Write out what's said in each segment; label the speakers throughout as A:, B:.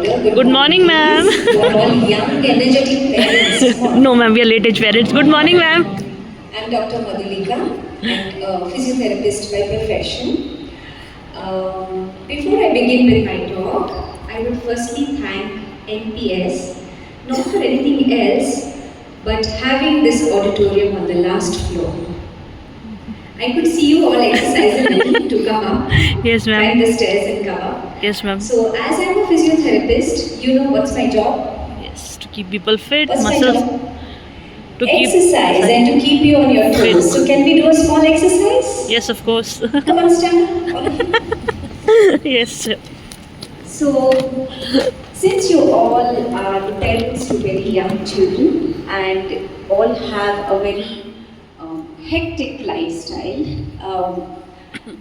A: Good morning, ma'am.
B: You are all young, energetic parents. Come on.
A: No, ma'am, we are late age parents. Good morning, ma'am.
B: I'm Dr. Madhulika and a physiotherapist by profession. Before I begin with my talk, I would firstly thank NPS, not for anything else, but having this auditorium on the last floor. I could see you all exercising a little to come up,
A: Yes,
B: climb
A: ma'am.
B: the stairs and come up.
A: Yes, ma'am.
B: So, as I'm a physiotherapist, you know what's my job?
A: Yes, to keep people fit,
B: What's my
A: muscles
B: job?
A: to keep.
B: Exercise and to keep you on your toes. So, can we do a small exercise?
A: Yes, of course.
B: Come on, stand up, all of you.
A: Yes, sir.
B: So, since you all are the parents to very young children and all have a very hectic lifestyle,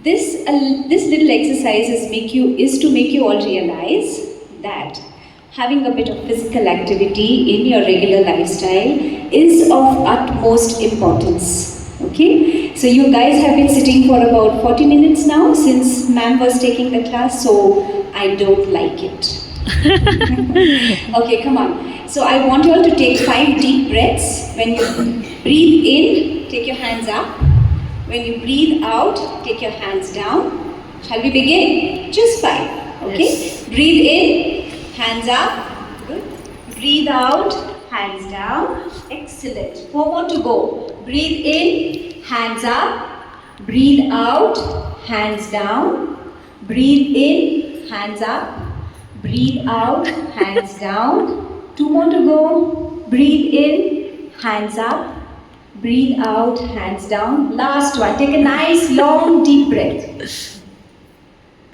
B: this little exercise is to make you all realize that having a bit of physical activity in your regular lifestyle is of utmost importance. Okay, so you guys have been sitting for about 40 minutes now since ma'am was taking the class, so I don't like it. Okay, come on. So I want you all to take 5 deep breaths. When you breathe in, take your hands up. When you breathe out, take your hands down. Shall we begin? Just 5. Okay?
A: Yes.
B: Breathe in, hands up. Good. Breathe out, hands down. Excellent. 4 more to go. Breathe in, hands up. Breathe out, hands down. Breathe in, hands up. Breathe out, hands down. 2 more to go. Breathe in, hands up. Breathe out, hands down. Last one. Take a nice long deep breath.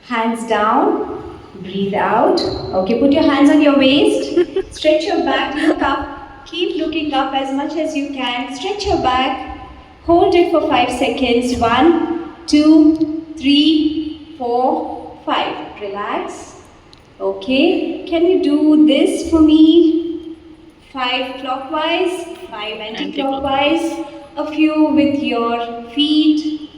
B: Hands down. Breathe out. Okay, put your hands on your waist. Stretch your back, look up. Keep looking up as much as you can. Stretch your back. Hold it for 5 seconds. 1, 2, 3, 4, 5. Relax. Okay. Can you do this for me? 5 clockwise, 5 anti-clockwise. A few with your feet.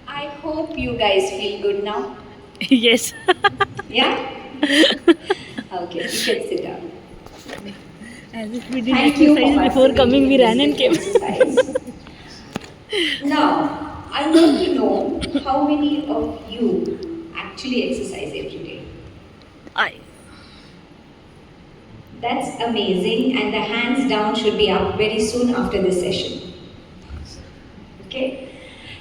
B: I hope you guys feel good now.
A: Yes.
B: Yeah? Okay, you can sit down.
A: As if we did
B: Thank you for
A: exercise before coming, we ran and
B: participating in
A: came.
B: this exercise. Now, I want to know how many of you actually exercise every day.
A: I.
B: That's amazing, and the hands down should be up very soon after this session. Okay?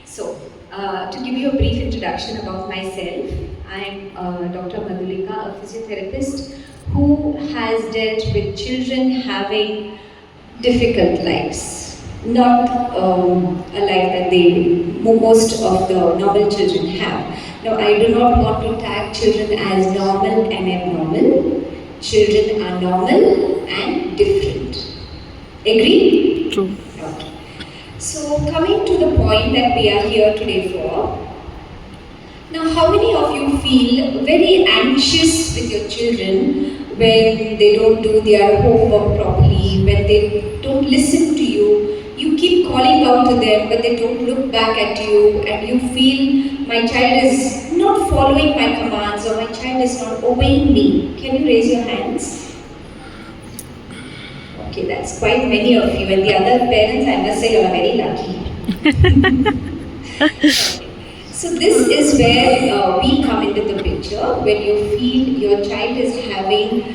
B: So, to give you a brief introduction about myself, I'm Dr. Madhulika, a physiotherapist who has dealt with children having difficult lives, not a life that most of the normal children have. Now, I do not want to tag children as normal and abnormal. Children are normal and different. Agree?
A: True.
B: Okay. So, coming to the point that we are here today for. Now, how many of you feel very anxious with your children when they don't do their homework properly, when they don't listen to you? You keep calling out to them, but they don't look back at you, and you feel my child is not following my commands or my child is not obeying me. Can you raise your hands? Okay, that's quite many of you, and the other parents, I must say, you are very lucky. Okay. So this is where we come into the picture, when you feel your child is having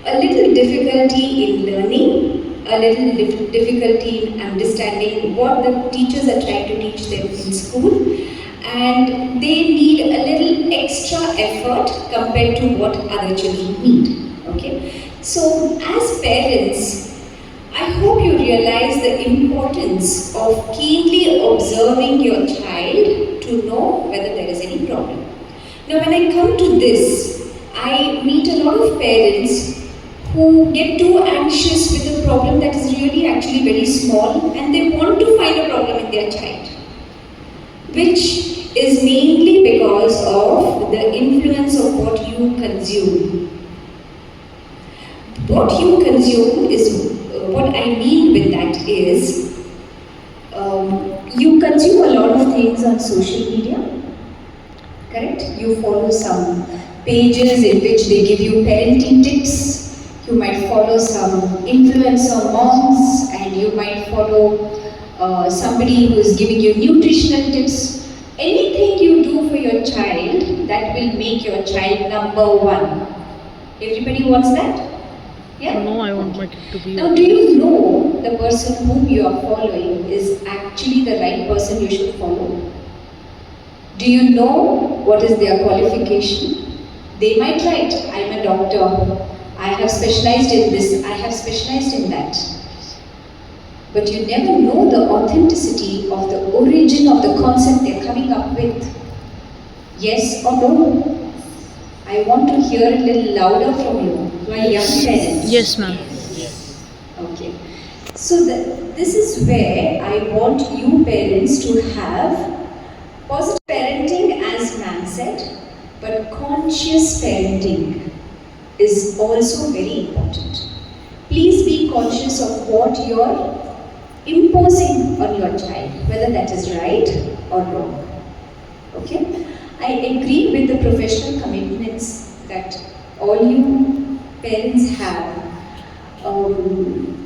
B: a little difficulty in learning, a little difficulty in understanding what the teachers are trying to teach them in school, and they need a little extra effort compared to what other children need. Okay? So as parents, I hope you realize the importance of keenly observing your child to know whether there is any problem. Now, when I come to this, I meet a lot of parents who get too anxious with a problem that is really actually very small, and they want to find a problem in their child, which is mainly because of the influence of what you consume. What you consume what I mean with that is, you consume a lot things on social media, correct? You follow some pages in which they give you parenting tips. You might follow some influencer moms, and you might follow somebody who is giving you nutritional tips. Anything you do for your child that will make your child number one. Everybody wants that? Yeah?
A: No, I want my kid to be.
B: Now, do you know the person whom you are following is actually the right person you should follow? Do you know what is their qualification? They might write, I'm a doctor, I have specialized in this, I have specialized in that. But you never know the authenticity of the origin of the concept they're coming up with. Yes or no? I want to hear a little louder from you, my young parents.
A: Yes, ma'am.
B: Okay. So this is where I want you parents to have positive parenting, as ma'am said, but conscious parenting is also very important. Please be conscious of what you're imposing on your child, whether that is right or wrong. Okay? I agree with the professional commitments that all you parents have.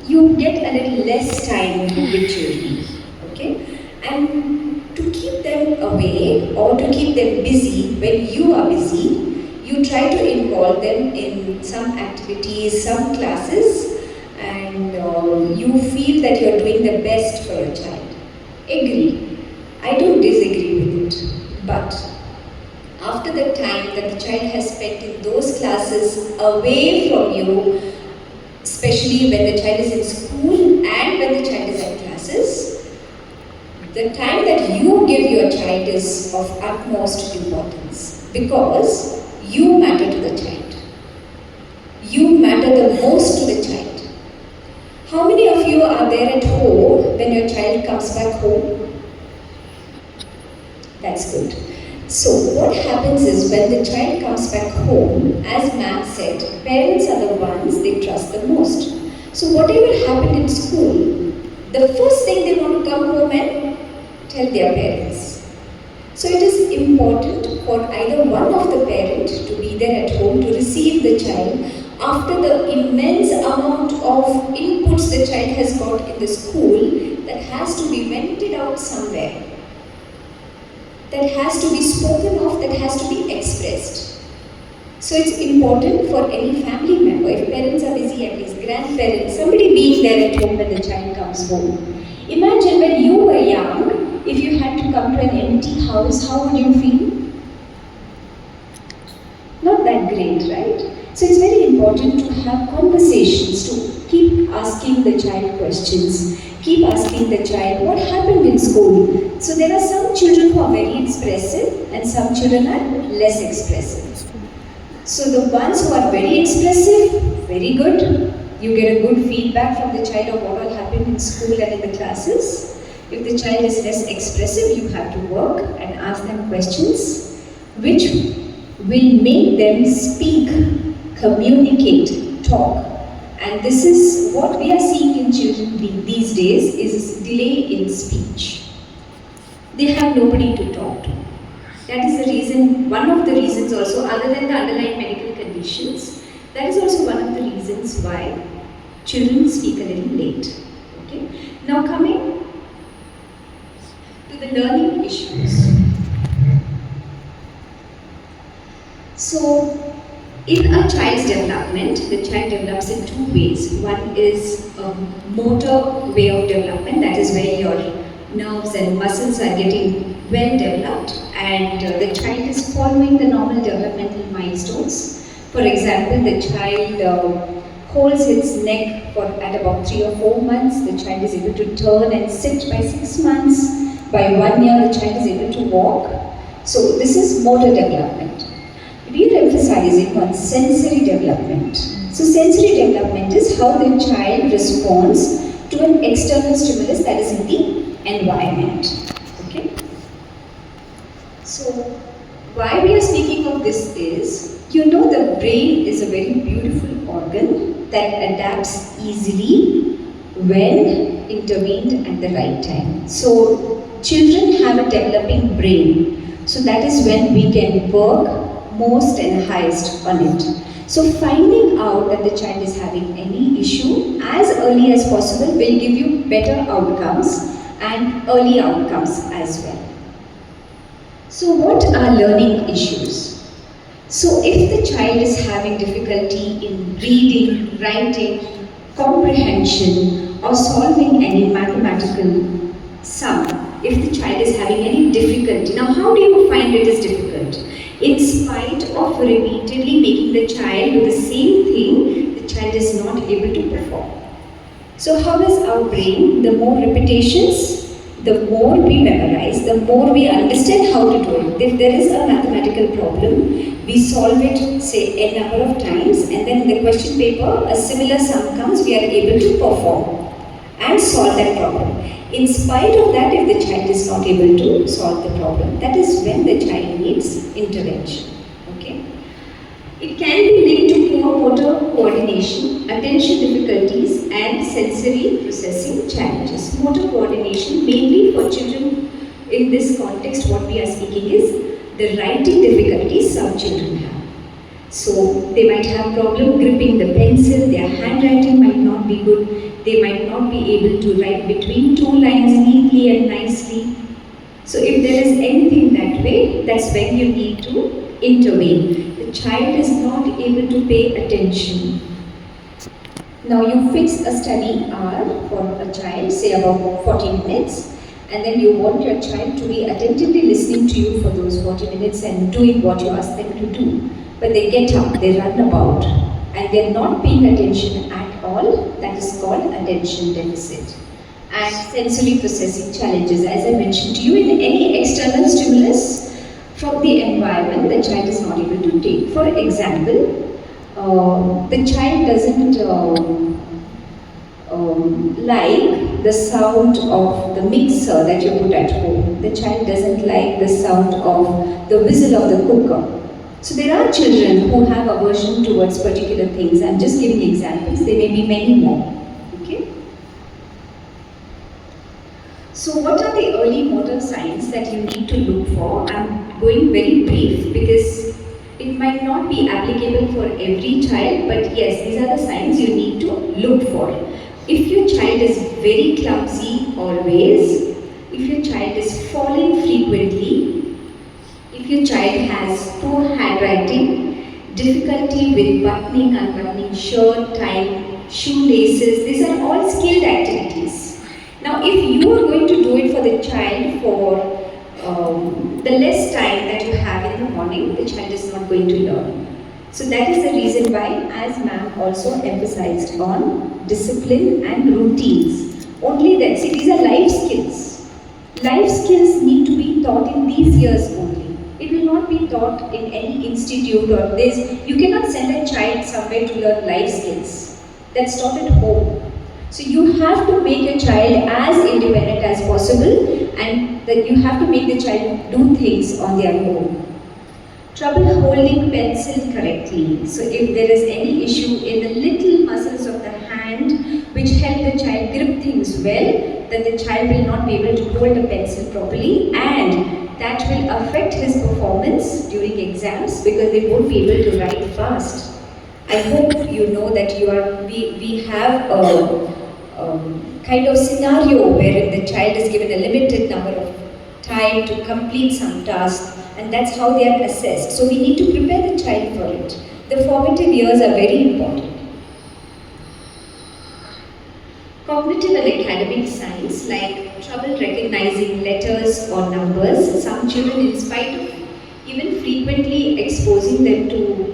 B: You get a little less time with children. Okay? And to keep them away or to keep them busy when you are busy, you try to involve them in some activities, some classes, and you feel that you're doing the best for your child. Agree. I don't disagree with it. But after the time that the child has spent in those classes away from you, especially when the child is in school and when the child is at classes, the time that you give your child is of utmost importance, because you matter to the child. You matter the most to the child. How many of you are there at home when your child comes back home? That's good. So what happens is, when the child comes back home, as ma'am said, parents are the ones they trust the most. So whatever happened in school, the first thing they want to come home and tell their parents. So it is important for either one of the parent to be there at home to receive the child after the immense amount of inputs the child has got in the school that has to be vented out somewhere, that has to be spoken of, that has to be expressed. So it's important for any family member, if parents are busy, at least grandparents, somebody being there at home when the child comes home. Imagine when you were young, if you had to come to an empty house, how would you feel? Not that great, right? So it's very important to have conversations, to keep asking the child questions, keep asking the child what happened in school. So there are some children who are very expressive and some children are less expressive. So the ones who are very expressive, very good. You get a good feedback from the child of what all happened in school and in the classes. If the child is less expressive, you have to work and ask them questions which will make them speak, communicate, talk. And this is what we are seeing in children these days, is delay in speech. They have nobody to talk to. That is the reason, one of the reasons also, other than the underlying medical conditions, that is also one of the reasons why children speak a little late. Okay? Now coming to the learning issues. So, in a child's development, the child develops in two ways. One is a motor way of development, that is where your nerves and muscles are getting well developed, and the child is following the normal developmental milestones. For example, the child holds its neck at about 3 or 4 months. The child is able to turn and sit by 6 months. By 1 year, the child is able to walk. So this is motor development. We are emphasizing on sensory development. So sensory development is how the child responds to an external stimulus that is in the environment. Okay? So why we are speaking of this is, you know, the brain is a very beautiful organ that adapts easily when intervened at the right time. So children have a developing brain. So that is when we can work most and highest on it. So finding out that the child is having any issue as early as possible will give you better outcomes and early outcomes as well. So what are learning issues? So if the child is having difficulty in reading, writing, comprehension or solving any mathematical sum, if the child is having any difficulty, now how do you find it is difficult? In spite of repeatedly making the child do the same thing, the child is not able to perform. So how is our brain? The more repetitions, the more we memorize, the more we understand how to do it. If there is a mathematical problem, we solve it, say, a number of times, and then in the question paper, a similar sum comes, we are able to perform and solve that problem. In spite of that, if the child is not able to solve the problem, that is when the child needs intervention. Okay? It can be linked to poor motor coordination, attention difficulties, and sensory processing challenges. Motor coordination, mainly for children in this context, what we are speaking is the writing difficulties some children have. So they might have problem gripping the pencil, their handwriting might not be good, they might not be able to write between two lines neatly and nicely. So if there is anything that way, that's when you need to intervene. The child is not able to pay attention. Now you fix a study hour for a child, say about 40 minutes, and then you want your child to be attentively listening to you for those 40 minutes and doing what you ask them to do. But they get up, they run about, and they're not paying attention at all. That is called attention deficit. And sensory processing challenges, as I mentioned to you, in any external stimulus from the environment, the child is not able to take. For example, the child doesn't like the sound of the mixer that you put at home. The child doesn't like the sound of the whistle of the cooker. So there are children who have aversion towards particular things. I'm just giving examples. There may be many more. Okay? So what are the early motor signs that you need to look for? I'm going very brief because it might not be applicable for every child, but yes, these are the signs you need to look for. If your child is very clumsy always, if your child is falling frequently, if your child has poor handwriting, difficulty with buttoning, unbuttoning shirt, tying shoelaces, these are all skilled activities. Now if you are going to do it for the child for the less time that you have in the morning, the child is not going to learn. So that is the reason why, as ma'am also emphasized on discipline and routines. Only then, see, these are life skills. Life skills need to be taught in these years only. It will not be taught in any institute or this. You cannot send a child somewhere to learn life skills. That's taught at home. So you have to make your child as independent as possible, and that you have to make the child do things on their own. Trouble holding pencil correctly. So if there is any issue in the little muscles of the hand which help the child grip things well, then the child will not be able to hold a pencil properly, and that will affect his performance during exams because they won't be able to write fast. I hope you know that we have a kind of scenario wherein the child is given a limited number of time to complete some task, and that's how they are assessed. So we need to prepare the child for it. The formative years are very important. Cognitive and academic signs like trouble recognizing letters or numbers. Some children, in spite of even frequently exposing them to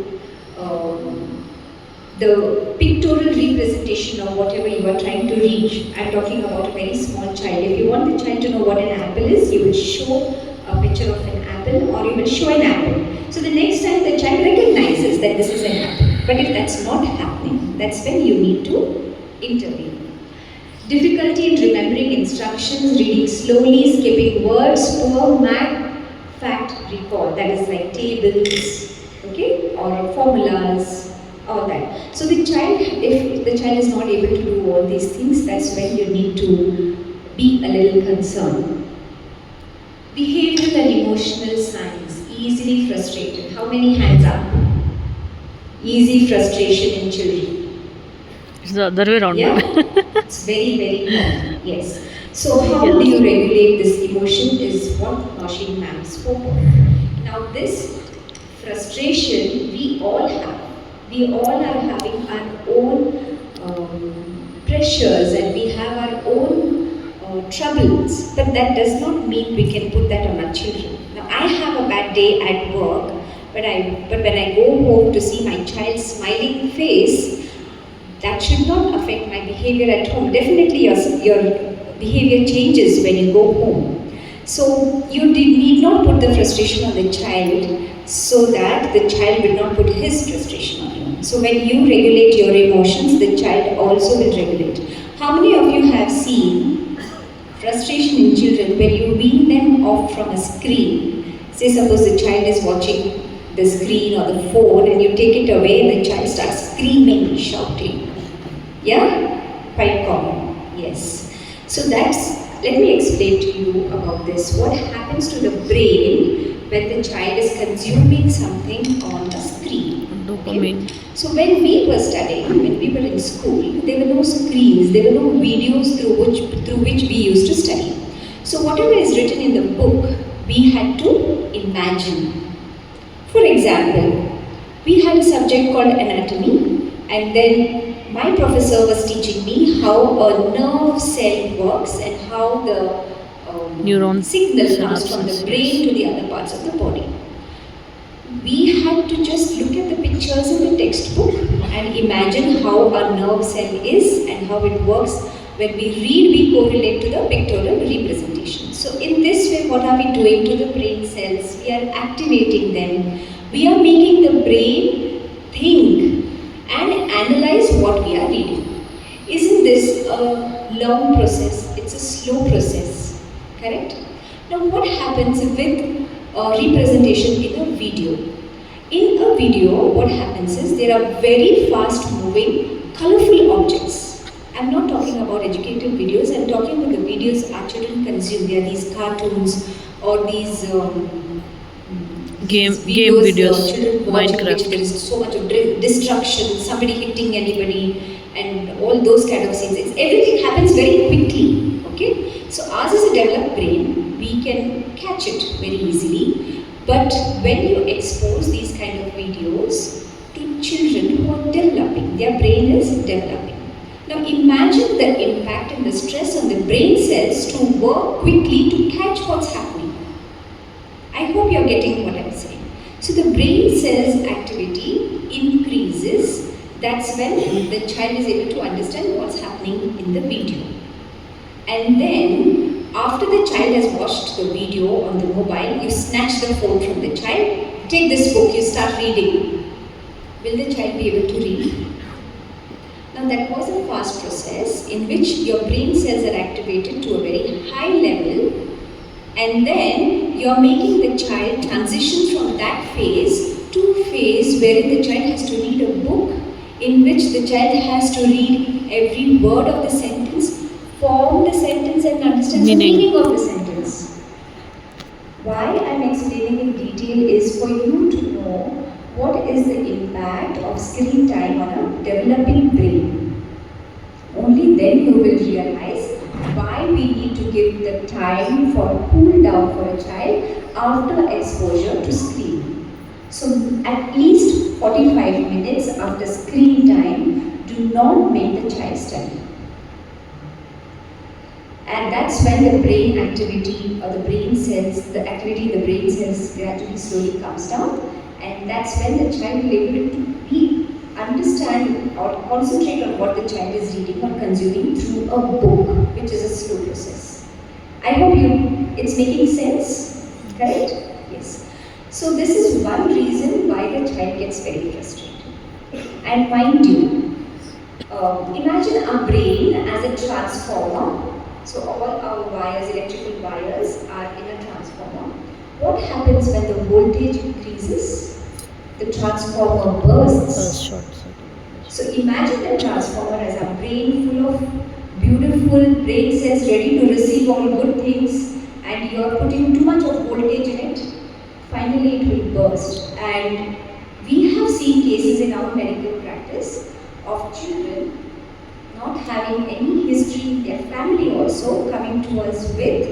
B: the pictorial representation of whatever you are trying to reach. I'm talking about a very small child. If you want the child to know what an apple is, you will show a picture of an apple, or you will show an apple. So the next time the child recognizes that this is an apple. But if that's not happening, that's when you need to intervene. Difficulty in remembering instructions, reading slowly, skipping words, poor math fact recall, that is like tables, okay, or formulas, all that. So the child, if the child is not able to do all these things, that's when you need to be a little concerned. Behavioral and emotional signs. Easily frustrated. How many hands up? Easy frustration in children.
A: It's the other way around.
B: Yeah? It's very, very common. Yes. So how do you regulate this emotion is what Nosheen ma'am spoke of. Now this frustration we all have. We all are having our own pressures and we have our own troubles. But that does not mean we can put that on our children. Now I have a bad day at work, but when I go home to see my child's smiling face, that should not affect my behavior at home. Definitely your behavior changes when you go home. So you need not put the frustration on the child so that the child will not put his frustration on you. So when you regulate your emotions, the child also will regulate. How many of you have seen frustration in children when you wean them off from a screen? Say suppose the child is watching the screen or the phone and you take it away and the child starts screaming, shouting. Yeah? Quite common. Yes. So let me explain to you about this. What happens to the brain when the child is consuming something on a screen?
A: Dopamine.
B: Okay? So when we were studying, when we were in school, there were no screens, there were no videos through which we used to study. So whatever is written in the book, we had to imagine. For example, we had a subject called anatomy, and then my professor was teaching me how a nerve cell works and how the
A: Neuron
B: signal comes from the
A: synapses,
B: brain to the other parts of the body. We had to just look at the pictures in the textbook and imagine how a nerve cell is and how it works. When we read, we correlate to the pictorial representation. So in this way, what are we doing to the brain cells? We are activating them. We are making the brain think and analyze what we are reading. Isn't this a long process? It's a slow process, correct? Now what happens with representation in a video? In a video, what happens is there are very fast moving, colorful objects. I'm not talking about educative videos, I'm talking about the videos our children consume. There are these cartoons or these
A: game videos,
B: children watch in which
A: Minecraft.
B: there is so much of destruction, somebody hitting anybody, and all those kind of scenes. Everything happens very quickly. Okay, so ours is a developed brain. We can catch it very easily. But when you expose these kind of videos to children who are developing, their brain is developing. Now imagine the impact and the stress on the brain cells to work quickly to catch what's happening. I hope you're getting what I'm saying. So the brain cells activity increases. That's when the child is able to understand what's happening in the video. And then after the child has watched the video on the mobile, you snatch the phone from the child, take this book, you start reading. Will the child be able to read? Now that was a fast process in which your brain cells are activated to a very high level, and then you are making the child transition from that phase to a phase wherein the child has to read a book in which the child has to read every word of the sentence, form the sentence and understand the meaning of the sentence. Why I am explaining in detail is for you to know what is the impact of screen time on a developing brain. Only then you will realize why we need to give the time for cool down for a child after exposure to screen. So at least 45 minutes after screen time, do not make the child study. And that's when the brain activity or the brain cells, the activity in the brain cells gradually slowly comes down, and that's when the child will be able to understand or concentrate on what the child is reading or consuming through a book, which is a slow process. I hope it's making sense, correct? Yes. So this is one reason why the child gets very frustrated. And mind you, imagine our brain as a transformer. So all our wires, electrical wires are in a transformer. What happens when the voltage increases? The transformer bursts. So imagine the transformer as a brain full of beautiful brain cells ready to receive all good things and you're putting too much of voltage in it, finally it will burst. And we have seen cases in our medical practice of children not having any history in their family also coming to us with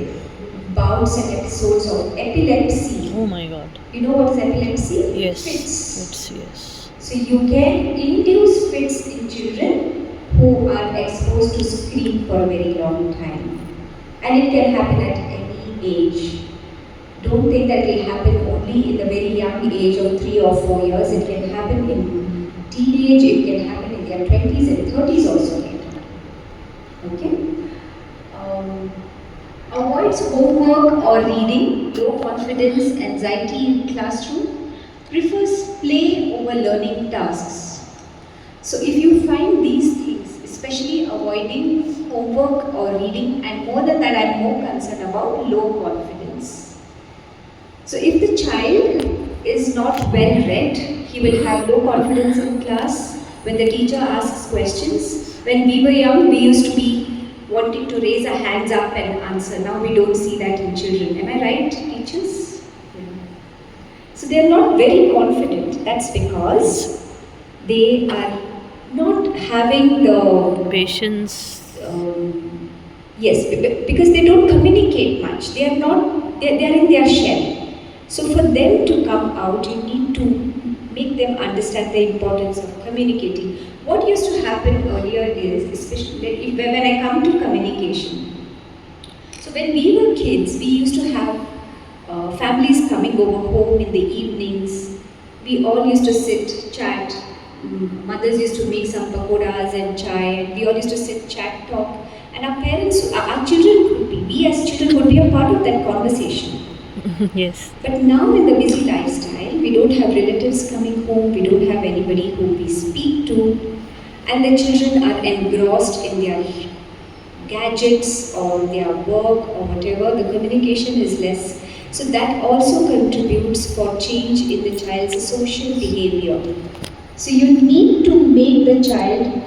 B: bouts and episodes of epilepsy.
A: Oh my god.
B: You know what is epilepsy?
A: Yes.
B: Fits.
A: It's yes.
B: So you can induce fits in children who are exposed to screen for a very long time. And it can happen at any age. Don't think that it will happen only in the very young age of 3 or 4 years. It can happen in teenage, it can happen in their 20s and 30s also. Okay? Avoids homework or reading, low confidence, anxiety in classroom, prefers play over learning tasks. So if you find these things, especially avoiding homework or reading, and more than that, I'm more concerned about low confidence. So if the child is not well read, he will have low confidence in class. When the teacher asks questions, when we were young, we used to be wanting to raise our hands up and answer. Now we don't see that in children. Am I right, teachers? So they are not very confident. That's because they are not having the
A: Patience.
B: yes, because they don't communicate much. They are not. They are in their shell. So for them to come out, you need to make them understand the importance of communicating. What used to happen earlier is, especially when I come to communication. So when we were kids, we used to have families coming over home in the evenings. We all used to sit, chat. Mothers used to make some pakoras and chai. We all used to sit, chat, talk. And our parents, our children would be, we as children would be a part of that conversation.
A: Yes.
B: But now in the busy lifestyle, we don't have relatives coming home, we don't have anybody who we speak to, and the children are engrossed in their gadgets or their work or whatever, the communication is less. So that also contributes for change in the child's social behavior. So you need to make the child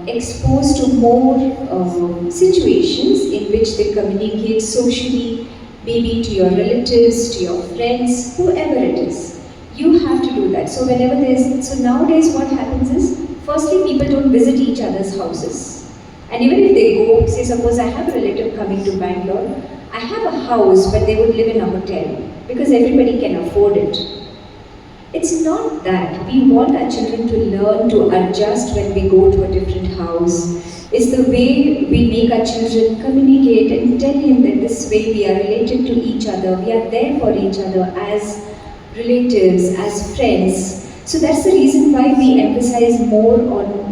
B: exposed to more situations in which they communicate socially, maybe to your relatives, to your friends, whoever it is. You have to do that. So whenever so nowadays what happens is, firstly people don't visit each other's houses. And even if they go, say suppose I have a relative coming to Bangalore, I have a house but they would live in a hotel because everybody can afford it. It's not that. We want our children to learn to adjust when we go to a different house. It's the way we make our children communicate and tell him that this way we are related to each other, we are there for each other as relatives, as friends. So that's the reason why we emphasize more on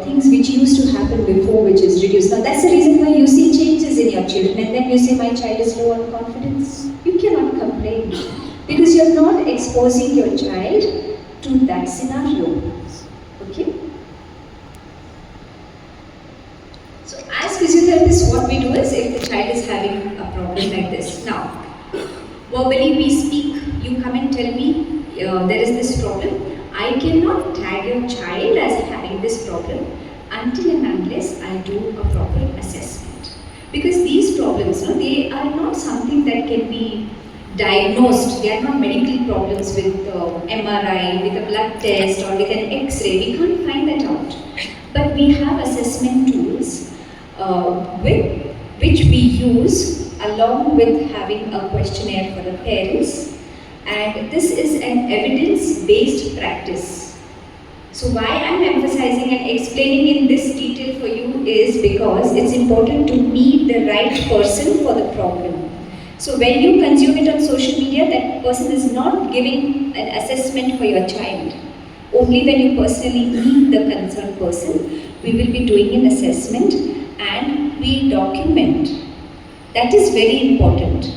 B: things which used to happen before, which is reduced. Now that's the reason why you see changes in your children and then you say my child is low on confidence. You cannot complain because you're not exposing your child to that scenario. Okay? So as physiotherapists, what we do is if the child is having a problem like this. Now, verbally we speak, you come and tell me there is this problem. I cannot tag your child as having this problem until and unless I do a proper assessment. Because these problems, they are not something that can be diagnosed. They are not medical problems with MRI, with a blood test or with an X-ray. We can't find that out. But we have assessment tools which we use along with having a questionnaire for the parents. And this is an evidence-based practice. So why I'm emphasizing and explaining in this detail for you is because it's important to meet the right person for the problem. So when you consume it on social media, that person is not giving an assessment for your child. Only when you personally meet the concerned person, we will be doing an assessment and we document. That is very important.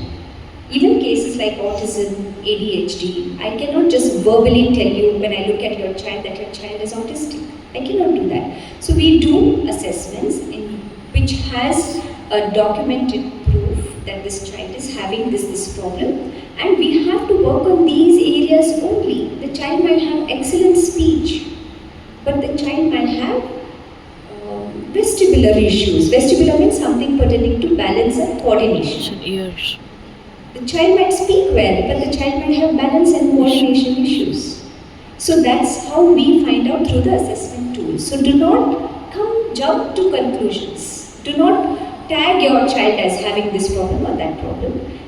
B: Even cases like autism, ADHD, I cannot just verbally tell you when I look at your child that your child is autistic. I cannot do that. So we do assessments in which has a documented proof that this child is having this problem, and we have to work on these areas only. The child might have excellent speech, but the child might have vestibular vestibular issues. Vestibular means something pertaining to balance and coordination.
A: Ears.
B: The child might speak well, but the child might have balance and coordination issues. So that's how we find out through the assessment tools. So do not jump to conclusions. Do not tag your child as having this problem or that problem.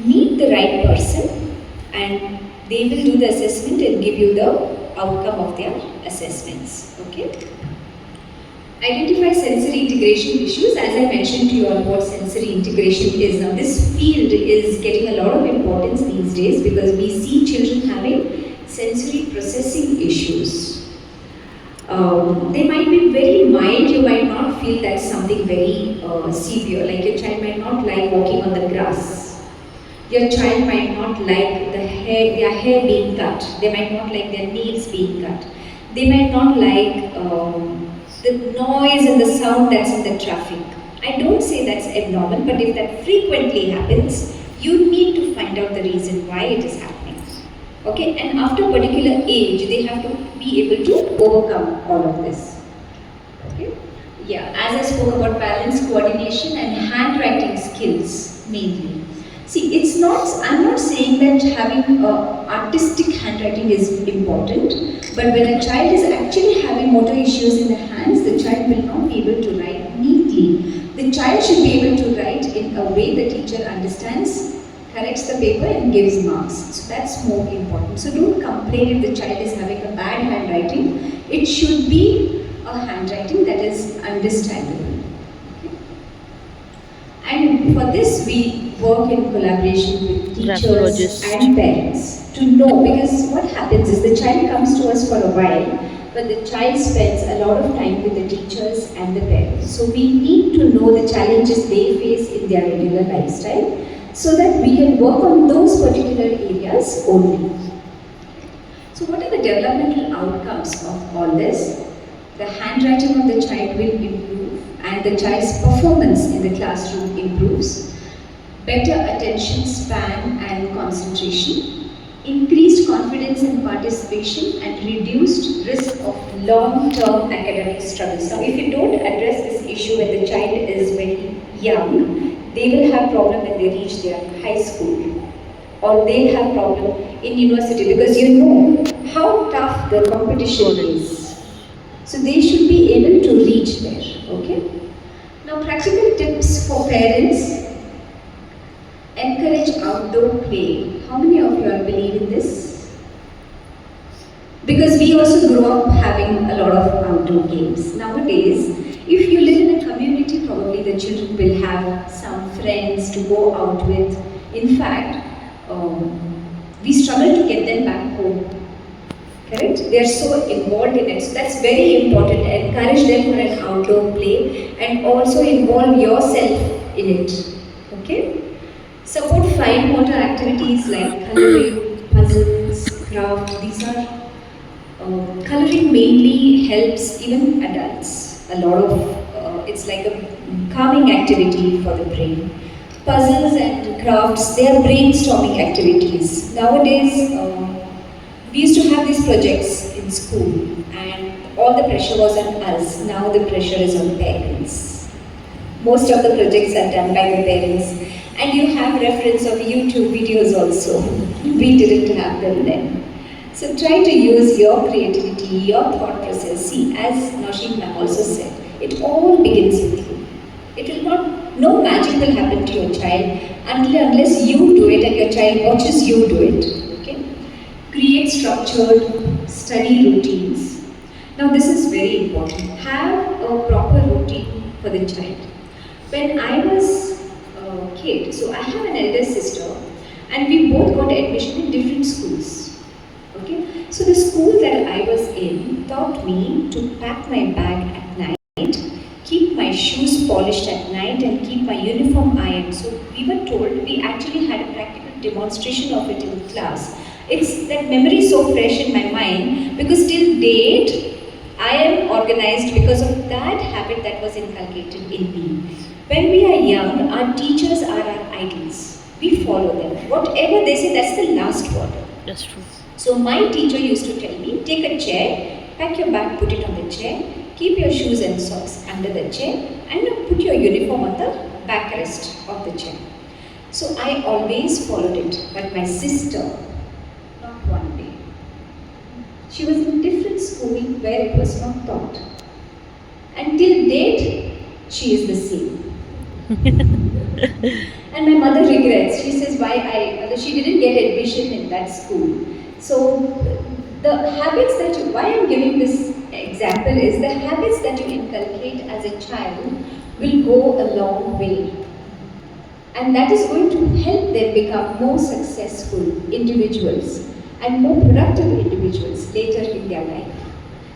B: Meet the right person and they will do the assessment and give you the outcome of their assessments. Okay? Identify sensory integration issues. As I mentioned to you on what sensory integration is. Now this field is getting a lot of importance these days because we see children having sensory processing issues. They might be very mild, you might not feel that's something very severe, like your child might not like walking on the grass. Your child might not like their hair being cut. They might not like their nails being cut. They might not like the noise and the sound that's in the traffic. I don't say that's abnormal, but if that frequently happens, you need to find out the reason why it is happening. Okay, and after a particular age, they have to be able to overcome all of this. Okay, yeah, as I spoke about balance, coordination, and handwriting skills mainly. See, I'm not saying that having artistic handwriting is important, but when a child is actually having motor issues in the hands, the child will not be able to write neatly. The child should be able to write in a way the teacher understands, corrects the paper and gives marks. So that's more important. So don't complain if the child is having a bad handwriting. It should be a handwriting that is understandable. Okay? And for this we work in collaboration with teachers and parents to know, because what happens is the child comes to us for a while, but the child spends a lot of time with the teachers and the parents. So we need to know the challenges they face in their regular lifestyle, so that we can work on those particular areas only. So what are the developmental outcomes of all this? The handwriting of the child will improve and the child's performance in the classroom improves. Better attention span and concentration. Increased confidence and participation and reduced risk of long-term academic struggles. Now if you don't address this issue when the child is very young, they will have problem when they reach their high school, or they'll have problem in university, because you know how tough the competition is. So they should be able to reach there. Okay. Now practical tips for parents. Encourage outdoor play. How many of you are believe in this? Because we also grew up having a lot of outdoor games. Nowadays, if you live in a community, probably the children will have some friends to go out with. In fact, we struggle to get them back home. Correct? They are so involved in it. So that's very important. Encourage them for an outdoor play and also involve yourself in it. Okay? Support fine motor activities like coloring, puzzles, craft. These are coloring mainly helps even adults. A lot of it's like a calming activity for the brain. Puzzles and crafts, they are brainstorming activities. Nowadays, we used to have these projects in school and all the pressure was on us. Now the pressure is on parents. Most of the projects are done by the parents. And you have reference of YouTube videos also. We didn't have them then. So try to use your creativity, your thought process. See, as Nausheen ma'am also said, it all begins with you. It will not, no magic will happen to your child unless you do it and your child watches you do it. Okay? Create structured study routines. Now this is very important. Have a proper routine for the child. When I was a kid, so I have an elder sister and we both got admission in different schools. Okay? So the school that I was in taught me to pack my bag at night, keep my shoes polished at night and keep my uniform ironed. So we were told, we actually had a practical demonstration of it in class. It's that memory is so fresh in my mind because till date I am organized because of that habit that was inculcated in me. When we are young, our teachers are our idols. We follow them. Whatever they say, that's the last word.
A: That's true.
B: So my teacher used to tell me, take a chair, pack your bag, put it on the chair, Keep your shoes and socks under the chair and now put your uniform on the backrest of the chair. So I always followed it, but my sister, not one day. She was in different school where it was not taught. Until date, she is the same. And my mother regrets. She says, she didn't get admission in that school. So the habits that why I'm giving this example is the habits that you inculcate as a child will go a long way. And that is going to help them become more successful individuals and more productive individuals later in their life.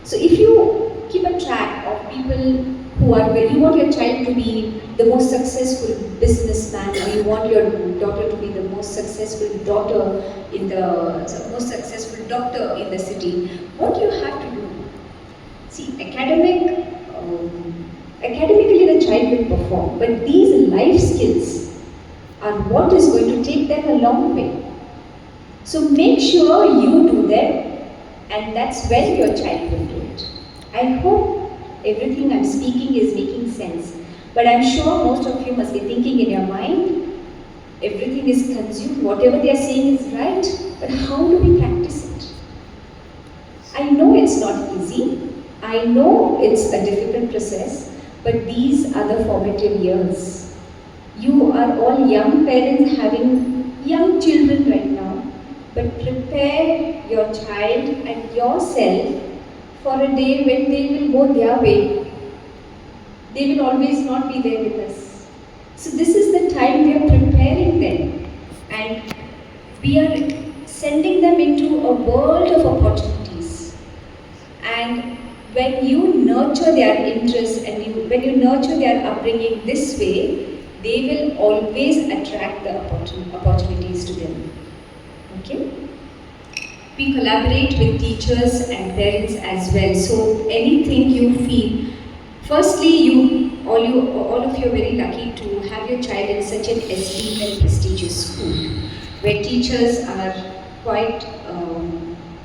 B: So if you keep a track of people who are where you want your child to be the most successful businessman, or you want your daughter to be the most successful daughter in the most successful doctor in the city, what you have to do? See, academically the child will perform, but these life skills are what is going to take them a long way. So make sure you do them, and that's when your child will do it. I hope everything I'm speaking is making sense, but I'm sure most of you must be thinking in your mind, everything is consumed, whatever they are saying is right, but how do we practice it? I know it's not easy, I know it's a difficult process, but these are the formative years. You are all young parents having young children right now, but prepare your child and yourself for a day when they will go their way. They will always not be there with us. So this is the time we are preparing them, and we are sending them into a world of opportunities. And when you nurture their interests and when you nurture their upbringing this way, they will always attract the opportunities to them. Okay? We collaborate with teachers and parents as well. So anything you feel, firstly, all of you are very lucky to have your child in such an esteemed and prestigious school, where teachers are quite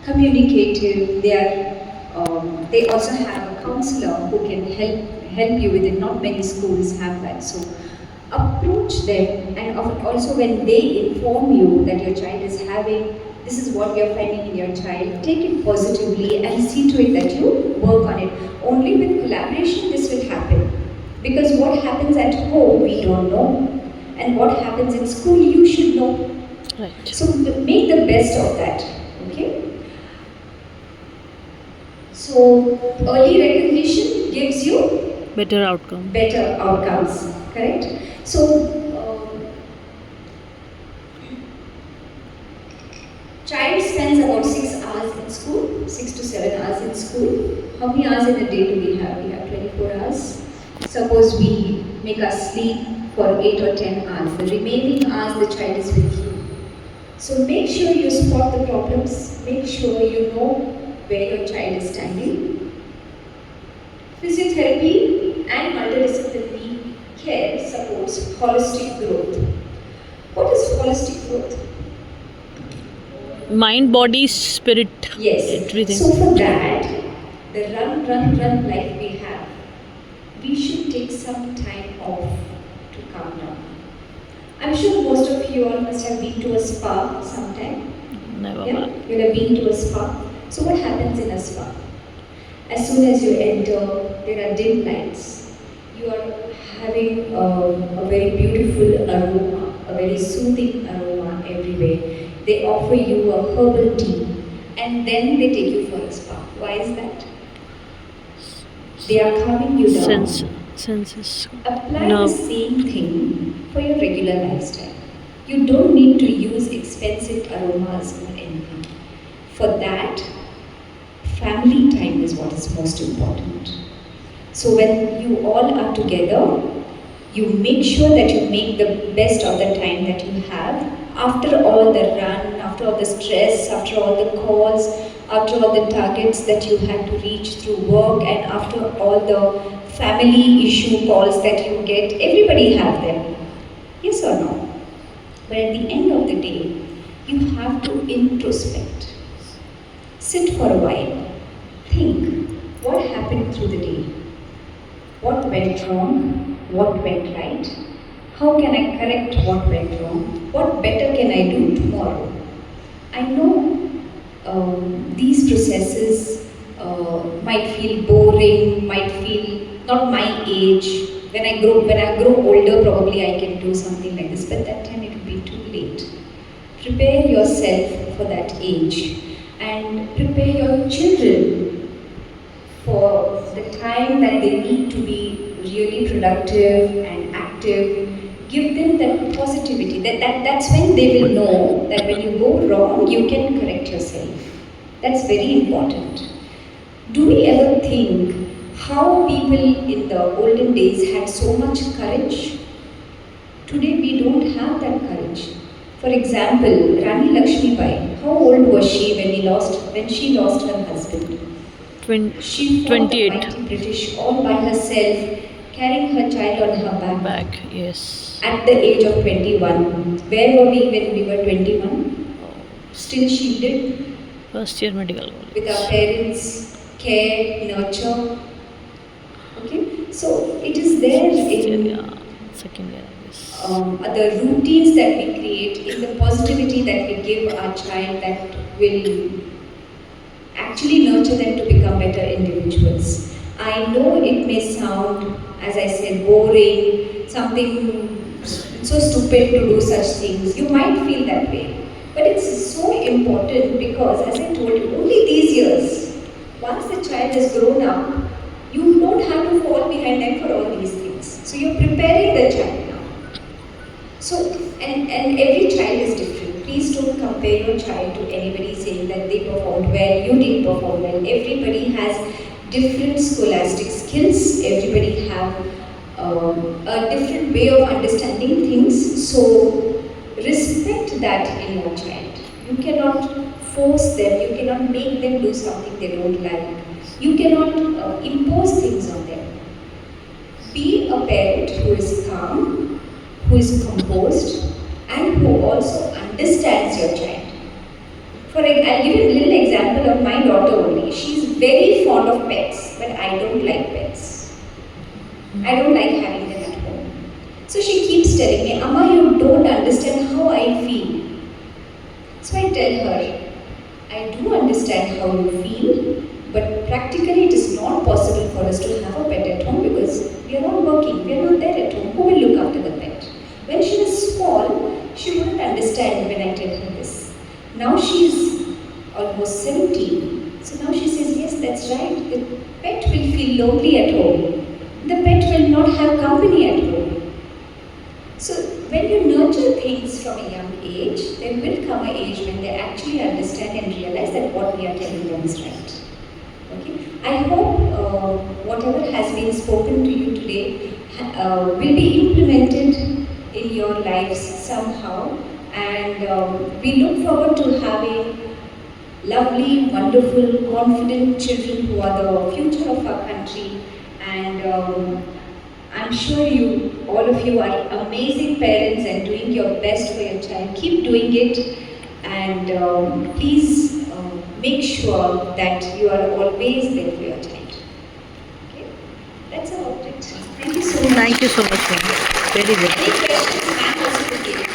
B: communicative. They also have a counselor who can help you with it. Not many schools have that. So approach them, and also when they inform you that your child is having, this is what you're finding in your child, take it positively and see to it that you work on it. Only with collaboration this will happen. Because what happens at home, we don't know. And what happens in school, you should know.
A: Right.
B: So make the best of that. Okay? So early recognition gives you
A: Better outcome.
B: better outcomes. Correct? So child spends about 6 hours in school, 6 to 7 hours in school. How many hours in a day do we have? We have 24 hours. Suppose we make us sleep for 8 or 10 hours. The remaining hours the child is with you. So make sure you spot the problems. Make sure you know where your child is standing. Physiotherapy and multidisciplinary care supports holistic growth. What is holistic growth?
A: Mind, body, spirit.
B: Yes.
A: Everything.
B: So for that, the run life we have, we should take some time off to calm down. I'm sure most of you all must have been to a spa sometime.
A: Never.
B: Yeah? You have been to a spa. So what happens in a spa? As soon as you enter, there are dim lights. You are having a very beautiful aroma, a very soothing aroma everywhere. They offer you a herbal tea, and then they take you for a spa. Why is that? They are calming you down.
A: Senses.
B: Apply
A: No.
B: the same thing for your regular lifestyle. You don't need to use expensive aromas or anything. For that, family time is what is most important. So when you all are together, you make sure that you make the best of the time that you have. After all the run, after all the stress, after all the calls, after all the targets that you had to reach through work, and after all the family issue calls that you get, everybody have them. Yes or no? But at the end of the day, you have to introspect. Sit for a while. Think, what happened happened through the day? What went wrong? What went right? How can I correct what went wrong? What better can I do tomorrow? I know these processes might feel boring, might feel not my age. When I grow older, probably I can do something like this, but that time it will be too late. Prepare yourself for that age and prepare your children for the time that they need to be really productive and active. Give them that positivity. That's when they will know that when you go wrong, you can correct yourself. That's very important. Do we ever think how people in the olden days had so much courage? Today we don't have that courage. For example, Rani Lakshmibai, how old was she when she lost her husband? She fought the
A: 28
B: mighty British all by herself, carrying her child on her
A: back. Yes.
B: at the age of 21. Where were we when we were 21? Still shielded
A: First year medical
B: with our
A: college.
B: parents' care, nurture. Okay, so it is there in
A: Yeah. Second year, I guess.
B: the routines that we create, in the positivity that we give our child that will actually nurture them to become better individuals. I know it may sound, as I said, boring, something so stupid to do such things. You might feel that way. But it's so important because, as I told you, only these years, once the child has grown up, you don't have to fall behind them for all these things. So you're preparing the child now. So, and every child is different. Please don't compare your child to anybody saying that they performed well, you didn't perform well. Everybody has different scholastic skills. Everybody have a different way of understanding things. So, respect that in your child. You cannot force them. You cannot make them do something they don't like. You cannot impose things on them. Be a parent who is calm, who is composed, and who also understands your child. I'll give you a little example of my daughter only. She's very fond of pets, but I don't like pets. I don't like having them at home. So she keeps telling me, Amma, you don't understand how I feel. So I tell her, I do understand how you feel, but practically it is not possible for us to have a pet at home because we are all working, we are not there at home. Who will look after the pet? When she was small, she wouldn't understand when I tell her this. Now she is almost 17. So now she says, yes, that's right. The pet will feel lonely at home. The pet will not have company at home. So when you nurture things from a young age, there will come an age when they actually understand and realize that what we are telling them is right. Okay? I hope whatever has been spoken to you today will be implemented in your lives somehow, and we look forward to having lovely, wonderful, confident children who are the future of our country, and I'm sure all of you are amazing parents and doing your best for your child. Keep doing it, and please make sure that you are always there for your child. Okay? That's about it. Thank you so much.
A: Thank you so much, ma'am. Very good.
B: Any questions, ma'am, also will give.